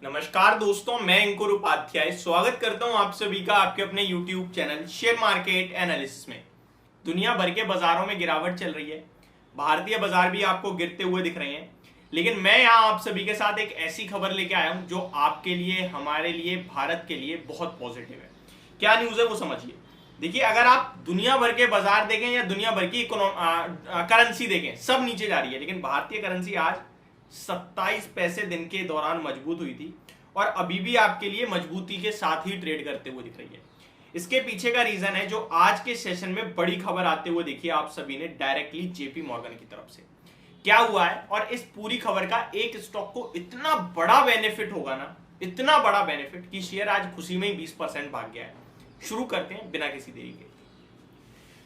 नमस्कार दोस्तों, मैं अंकुर उपाध्याय स्वागत करता हूं आप सभी का आपके अपने YouTube channel share market analysis में। दुनिया भर के बाजारों में गिरावट चल रही है, भारतीय बाजार भी आपको गिरते हुए दिख रहे हैं, लेकिन मैं यहां आप सभी के साथ एक ऐसी खबर लेके आया हूं जो आपके लिए, हमारे लिए, भारत के लिए बहुत पॉजिटिव है। क्या न्यूज है वो समझिए। देखिए, अगर आप दुनिया भर के बाजार देखें या दुनिया भर की करेंसी देखें, सब नीचे जा रही है, लेकिन भारतीय करेंसी आज 27 पैसे दिन के दौरान मजबूत हुई थी और अभी भी आपके लिए मजबूती के साथ ही ट्रेड करते हुए दिख रही है। इसके पीछे का रीजन है जो आज के सेशन में बड़ी खबर आते हुए देखिए आप सभी ने डायरेक्टली जेपी मॉर्गन की तरफ से। क्या हुआ है और इस पूरी खबर का एक स्टॉक को इतना बड़ा बेनिफिट होगा ना, इतना बड़ा बेनिफिट कि शेयर आज खुशी में ही 20% भाग गया है। शुरू करते हैं बिना किसी देरी के।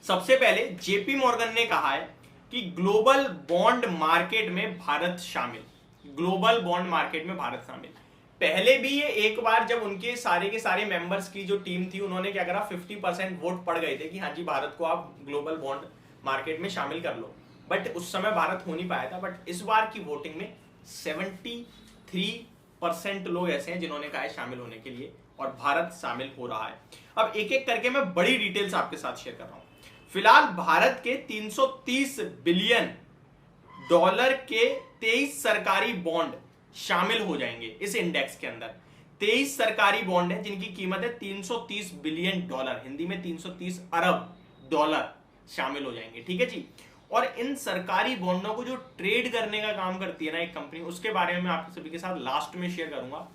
सबसे पहले जेपी मॉर्गन ने कहा है कि ग्लोबल बॉन्ड मार्केट में भारत शामिल, ग्लोबल बॉन्ड मार्केट में भारत शामिल। पहले भी ये एक बार जब उनके सारे के सारे मेंबर्स की जो टीम थी उन्होंने क्या करा, 50% वोट पड़ गए थे कि हाँ जी भारत को आप ग्लोबल बॉन्ड मार्केट में शामिल कर लो, बट उस समय भारत हो नहीं पाया था। बट इस बार की वोटिंग में 73% लोग ऐसे हैं जिन्होंने कहा है शामिल होने के लिए और भारत शामिल हो रहा है। अब एक एक करके मैं बड़ी डिटेल्स आपके साथ शेयर कर रहा हूं। फिलहाल भारत के 330 बिलियन डॉलर के 23 सरकारी बॉन्ड शामिल हो जाएंगे इस इंडेक्स के अंदर। 23 सरकारी बॉन्ड है जिनकी कीमत है 330 बिलियन डॉलर, हिंदी में 330 अरब डॉलर शामिल हो जाएंगे। ठीक है जी। और इन सरकारी बॉन्डों को जो ट्रेड करने का काम करती है ना एक कंपनी, उसके बारे में मैं आप सभी के साथ लास्ट में शेयर करूंगा।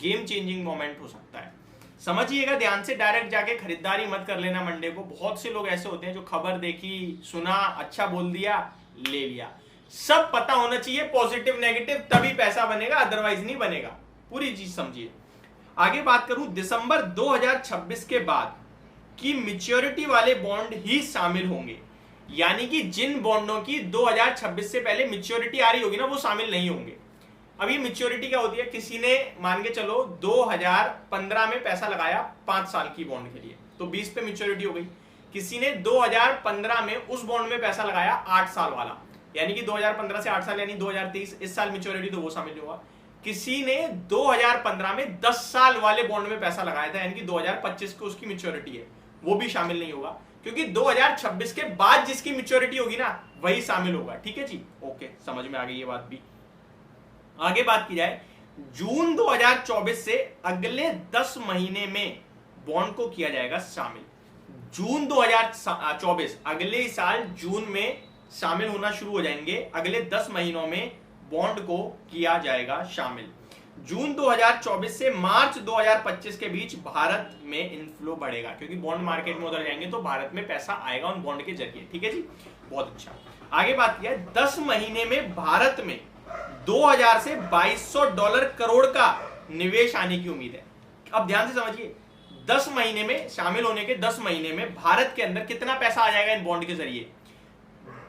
गेम चेंजिंग मोमेंट हो सकता है, समझिएगा ध्यान से। डायरेक्ट जाके खरीदारी मत कर लेना मंडे को। बहुत से लोग ऐसे होते हैं जो खबर देखी, सुना, अच्छा बोल दिया, ले लिया। सब पता होना चाहिए, पॉजिटिव नेगेटिव, तभी पैसा बनेगा, अदरवाइज नहीं बनेगा। पूरी चीज समझिए। आगे बात करूं, दिसंबर 2026 के बाद की मैच्योरिटी वाले बॉन्ड ही शामिल होंगे, यानी कि जिन बॉन्डों की 2026 से पहले मैच्योरिटी आ रही होगी ना, वो शामिल नहीं होंगे। अब ये मैच्योरिटी क्या होती है, किसी ने मान के चलो 2015 में पैसा लगाया 5 साल की बॉन्ड के लिए, तो 20 पे मैच्योरिटी हो गई। किसी ने 2015 में उस बॉन्ड में पैसा लगाया 8 साल वाला, यानी कि 2015 से 8 साल यानी 2023, इस साल मैच्योरिटी, तो वो शामिल होगा। किसी ने 2015 में 10 साल वाले बॉन्ड में पैसा लगाया था, यानी कि 2025 को उसकी मैच्योरिटी है, वो भी शामिल नहीं होगा, क्योंकि 2026 के बाद जिसकी मैच्योरिटी होगी ना वही शामिल होगा। ठीक है जी, ओके, समझ में आ गई ये बात भी। आगे बात की जाए, जून 2024 से अगले 10 महीने में बॉन्ड को किया जाएगा शामिल। जून 2024 अगले साल जून में शामिल होना शुरू हो जाएंगे। अगले 10 महीनों में बॉन्ड को किया जाएगा शामिल। जून 2024 से मार्च 2025 के बीच भारत में इनफ्लो बढ़ेगा, क्योंकि बॉन्ड मार्केट में उधर जाएंगे तो भारत में पैसा आएगा उन बॉन्ड के जरिए। ठीक है जी, बहुत अच्छा। आगे बात किया, 10 महीने में भारत में 2000 से 2200 डॉलर करोड़ का निवेश आने की उम्मीद है। अब ध्यान से समझिए, 10 महीने में शामिल होने के 10 महीने में भारत के अंदर कितना पैसा आ जाएगा इन बॉन्ड के जरिए,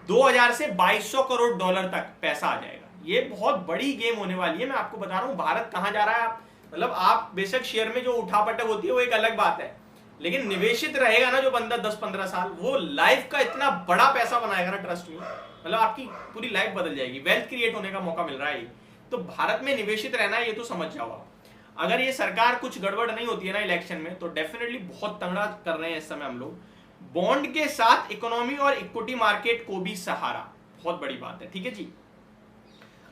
2000 से 2200 करोड़ डॉलर तक पैसा आ जाएगा। ये बहुत बड़ी गेम होने वाली है। मैं आपको बता रहा हूं भारत कहां जा रहा है। मतलब आप बेशक शेयर में जो उठापटक होती है वो एक अलग बात है, लेकिन निवेशित रहेगा ना जो बंदा 10-15 साल, वो लाइफ का इतना बड़ा पैसा बनाएगा ना, ट्रस्ट में, मतलब आपकी पूरी लाइफ बदल जाएगी। वेल्थ क्रिएट होने का मौका मिल रहा है। तो भारत में निवेशित रहना है, ये तो समझ जाओ आप। अगर ये सरकार कुछ गड़बड़ नहीं होती है ना इलेक्शन में, तो डेफिनेटली बहुत तगड़ा कर रहे हैं इस समय हम लोग। बॉन्ड के साथ इकोनॉमी और इक्विटी मार्केट को भी सहारा, बहुत बड़ी बात है। ठीक है जी।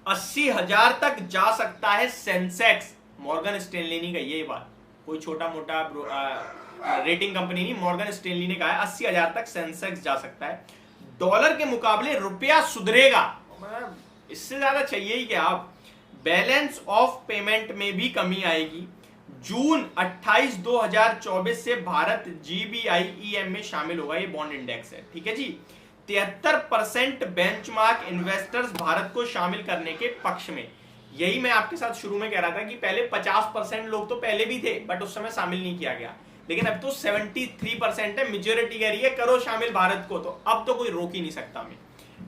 80,000 तक जा सकता है सेंसेक्स, मॉर्गन स्टैनली ने कही है ये बात, कोई छोटा मोटा रेटिंग कंपनी नहीं, मॉर्गन स्टैनली ने कहा है 80,000 तक सेंसेक्स जा सकता है। डॉलर के मुकाबले रुपया सुधरेगा, इससे ज्यादा चाहिए ही क्या। आप बैलेंस ऑफ पेमेंट में भी कमी आएगी। जून 28, 2024 से भारत GBIEM में शामिल होगा, ये बॉन्ड इंडेक्स है। ठीक है जी। 73% बेंचमार्क इन्वेस्टर्स भारत को शामिल करने के पक्ष में। यही मैं आपके साथ शुरू में कह रहा था कि पहले 50% लोग तो पहले भी थे, बट उस समय शामिल नहीं किया गया, लेकिन अब तो 73% है, मेजोरिटी कह रही है करो शामिल भारत को, तो अब तो कोई रोक ही नहीं सकता मैं।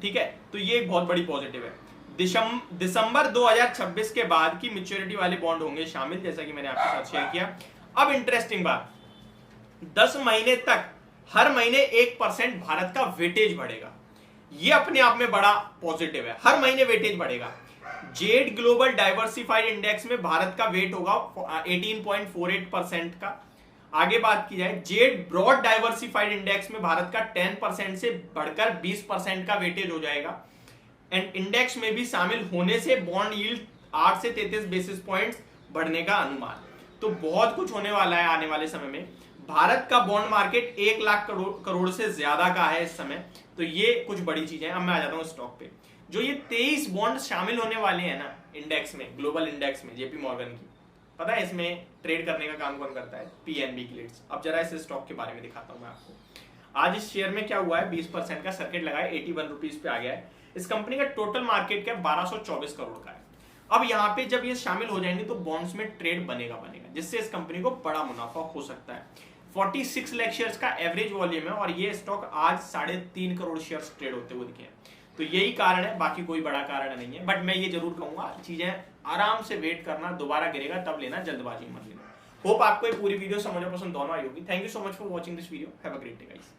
ठीक है, तो ये एक बहुत बड़ी पॉजिटिव है। दिसंबर 2026 के बाद की मैच्योरिटी वाले बॉन्ड होंगे शामिल, जैसा कि मैंने आपके साथ शेयर किया। अब इंटरेस्टिंग बात, 10 महीने तक हर महीने 1% भारत का वेटेज बढ़ेगा। ये अपने आप में बड़ा पॉजिटिव है, हर महीने वेटेज बढ़ेगा। जेड ग्लोबल डाइवर्सिफाइड इंडेक्स में भारत का वेट होगा 18.48% का। आगे बात की जाए जेड ब्रॉड डाइवर्सिफाइड इंडेक्स में भारत का 10% से बढ़कर 20% का वेटेज हो जाएगा। एंड इंडेक्स में भी शामिल होने से बॉन्ड यील्ड 8 से 33 बेसिस पॉइंट्स बढ़ने का अनुमान। तो बहुत कुछ होने वाला है आने वाले समय में। भारत का बॉन्ड मार्केट 1 लाख करोड़ से ज्यादा का है इस समय। तो ये कुछ बड़ी चीजें हैं। अब मैं आ जाता हूँ स्टॉक पे। जो ये 23 बॉन्ड शामिल होने वाले हैं ना इंडेक्स में, ग्लोबल इंडेक्स में, जेपी मॉर्गन की, पता है इसमें ट्रेड करने का काम कौन करता है? PNB guilds. अब जरा इस स्टॉक के बारे में दिखाता हूं मैं आपको। आज इस शेयर में क्या हुआ है, 20% का सर्किट लगा है, 81 रुपीज पे आ गया है। इस कंपनी का टोटल मार्केट कैप 1224 करोड़ का है। अब यहाँ पे जब ये शामिल हो जाएंगे तो बॉन्ड्स में ट्रेड बनेगा, जिससे इस कंपनी को बड़ा मुनाफा हो सकता है। 46 लाख शेयर्स का एवरेज वॉल्यूम है और ये स्टॉक आज 3.5 करोड़ शेयर्स ट्रेड होते हुए दिखे हैं। तो यही कारण है, बाकी कोई बड़ा कारण नहीं है। बट मैं ये जरूर कहूंगा, चीजें आराम से वेट करना, दोबारा गिरेगा तब लेना, जल्दबाजी मत लेना। होप आपको ये पूरी वीडियो समझ और पसंद दोनों आई होगी। Thank you so much for watching this video. Have a great day guys.